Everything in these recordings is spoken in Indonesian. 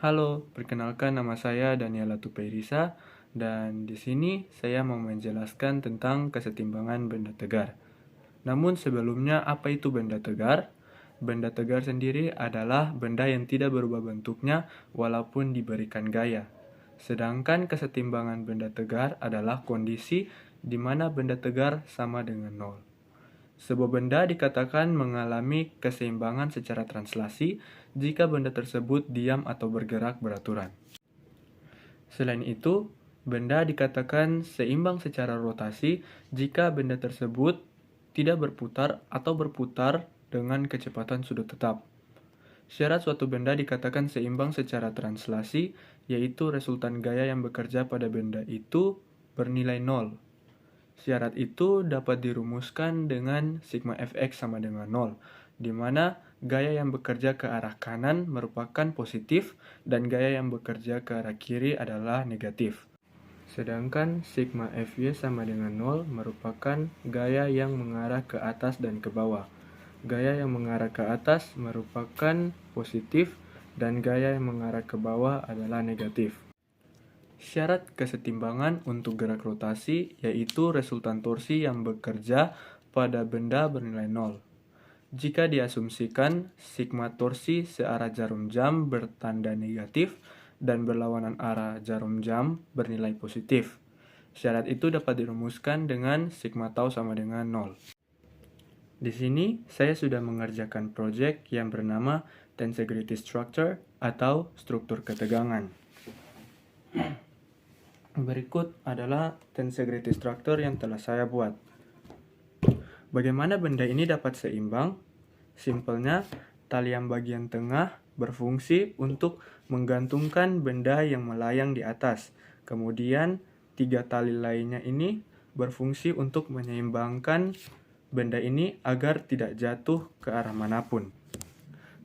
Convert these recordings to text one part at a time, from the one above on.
Halo, perkenalkan nama saya Daniela Tupairisa dan di sini saya mau menjelaskan tentang kesetimbangan benda tegar. Namun sebelumnya apa itu benda tegar? Benda tegar sendiri adalah benda yang tidak berubah bentuknya walaupun diberikan gaya. Sedangkan kesetimbangan benda tegar adalah kondisi di mana benda tegar sama dengan nol. Sebuah benda dikatakan mengalami keseimbangan secara translasi jika benda tersebut diam atau bergerak beraturan. Selain itu, benda dikatakan seimbang secara rotasi jika benda tersebut tidak berputar atau berputar dengan kecepatan sudut tetap. Syarat suatu benda dikatakan seimbang secara translasi, yaitu resultan gaya yang bekerja pada benda itu bernilai nol. Syarat itu dapat dirumuskan dengan sigma fx sama dengan 0, di mana gaya yang bekerja ke arah kanan merupakan positif dan gaya yang bekerja ke arah kiri adalah negatif. Sedangkan sigma fy sama dengan 0 merupakan gaya yang mengarah ke atas dan ke bawah. Gaya yang mengarah ke atas merupakan positif dan gaya yang mengarah ke bawah adalah negatif. Syarat kesetimbangan untuk gerak rotasi yaitu resultan torsi yang bekerja pada benda bernilai 0. Jika diasumsikan sigma torsi searah jarum jam bertanda negatif dan berlawanan arah jarum jam bernilai positif. Syarat itu dapat dirumuskan dengan sigma tau sama dengan 0. Di sini saya sudah mengerjakan proyek yang bernama tensegrity structure atau struktur ketegangan. Berikut adalah tensegrity structure yang telah saya buat. Bagaimana benda ini dapat seimbang? Simpelnya, tali yang bagian tengah berfungsi untuk menggantungkan benda yang melayang di atas. Kemudian, 3 tali lainnya ini berfungsi untuk menyeimbangkan benda ini agar tidak jatuh ke arah manapun.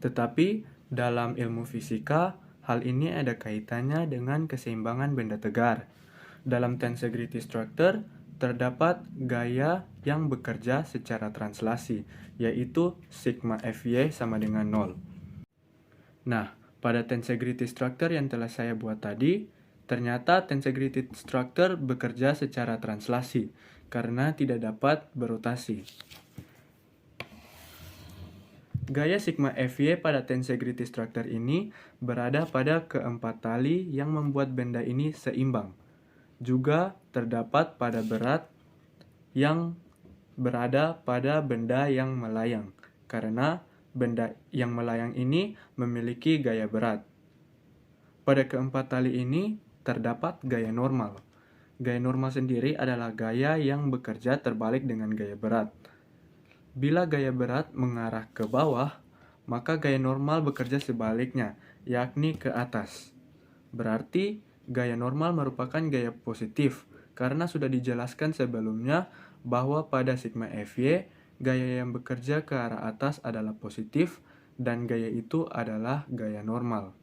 Tetapi, dalam ilmu fisika, hal ini ada kaitannya dengan keseimbangan benda tegar. Dalam tensegrity structure, terdapat gaya yang bekerja secara translasi, yaitu sigma Fy sama dengan 0. Nah, pada tensegrity structure yang telah saya buat tadi, ternyata tensegrity structure bekerja secara translasi, karena tidak dapat berotasi. Gaya sigma Fy pada tensegrity structure ini berada pada keempat tali yang membuat benda ini seimbang. Juga terdapat pada berat yang berada pada benda yang melayang, karena benda yang melayang ini memiliki gaya berat. Pada keempat tali ini terdapat gaya normal. Gaya normal sendiri adalah gaya yang bekerja terbalik dengan gaya berat. Bila gaya berat mengarah ke bawah, maka gaya normal bekerja sebaliknya, yakni ke atas. Berarti, gaya normal merupakan gaya positif, karena sudah dijelaskan sebelumnya bahwa pada sigma Fy, gaya yang bekerja ke arah atas adalah positif, dan gaya itu adalah gaya normal.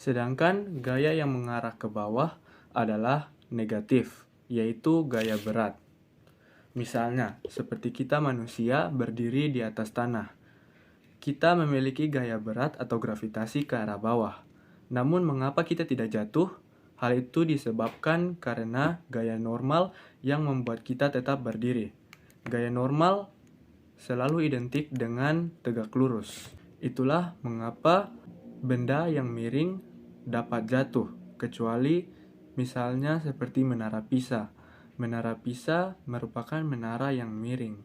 Sedangkan gaya yang mengarah ke bawah adalah negatif, yaitu gaya berat. Misalnya, seperti kita manusia berdiri di atas tanah. Kita memiliki gaya berat atau gravitasi ke arah bawah. Namun mengapa kita tidak jatuh? Hal itu disebabkan karena gaya normal yang membuat kita tetap berdiri. Gaya normal selalu identik dengan tegak lurus. Itulah mengapa benda yang miring dapat jatuh, kecuali misalnya seperti menara Pisa. Menara Pisa merupakan menara yang miring.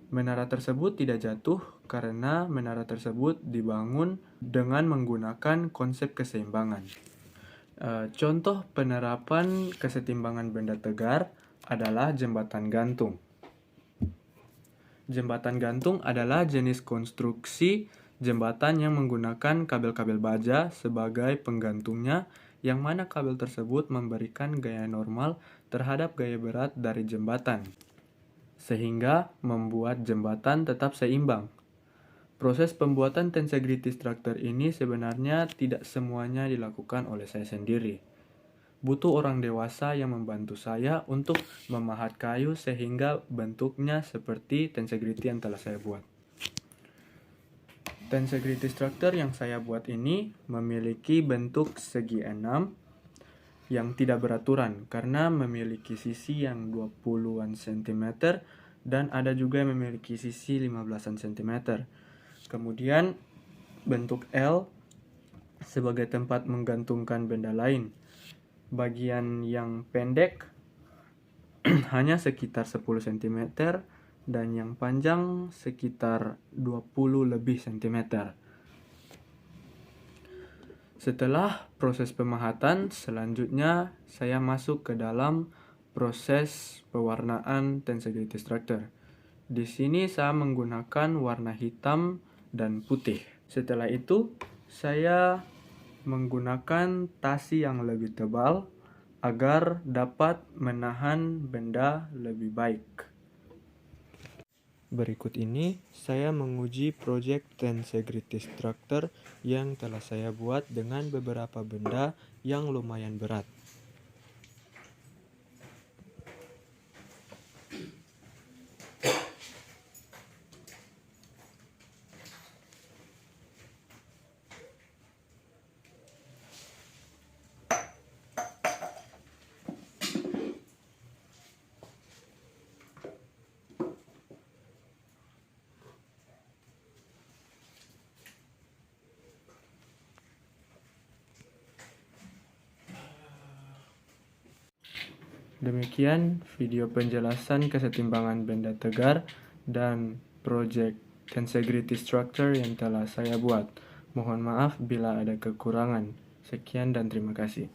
Menara tersebut tidak jatuh karena menara tersebut dibangun dengan menggunakan konsep keseimbangan. Contoh penerapan kesetimbangan benda tegar adalah jembatan gantung. Jembatan gantung adalah jenis konstruksi jembatan yang menggunakan kabel-kabel baja sebagai penggantungnya, yang mana kabel tersebut memberikan gaya normal terhadap gaya berat dari jembatan, sehingga membuat jembatan tetap seimbang. Proses pembuatan tensegrity structure ini sebenarnya tidak semuanya dilakukan oleh saya sendiri. Butuh orang dewasa yang membantu saya untuk memahat kayu sehingga bentuknya seperti tensegrity yang telah saya buat. Tensegrity structure yang saya buat ini memiliki bentuk segi 6 yang tidak beraturan karena memiliki sisi yang 20-an cm dan ada juga yang memiliki sisi 15-an cm. Kemudian bentuk L sebagai tempat menggantungkan benda lain. Bagian yang pendek hanya sekitar 10 cm dan yang panjang sekitar 20 lebih cm. Setelah proses pemahatan, selanjutnya saya masuk ke dalam proses pewarnaan tensegrity structure. Di sini saya menggunakan warna hitam dan putih. Setelah itu, saya menggunakan tasi yang lebih tebal agar dapat menahan benda lebih baik. Berikut ini saya menguji project tensegrity structure yang telah saya buat dengan beberapa benda yang lumayan berat. Demikian video penjelasan kesetimbangan benda tegar dan project tensegrity structure yang telah saya buat. Mohon maaf bila ada kekurangan. Sekian dan terima kasih.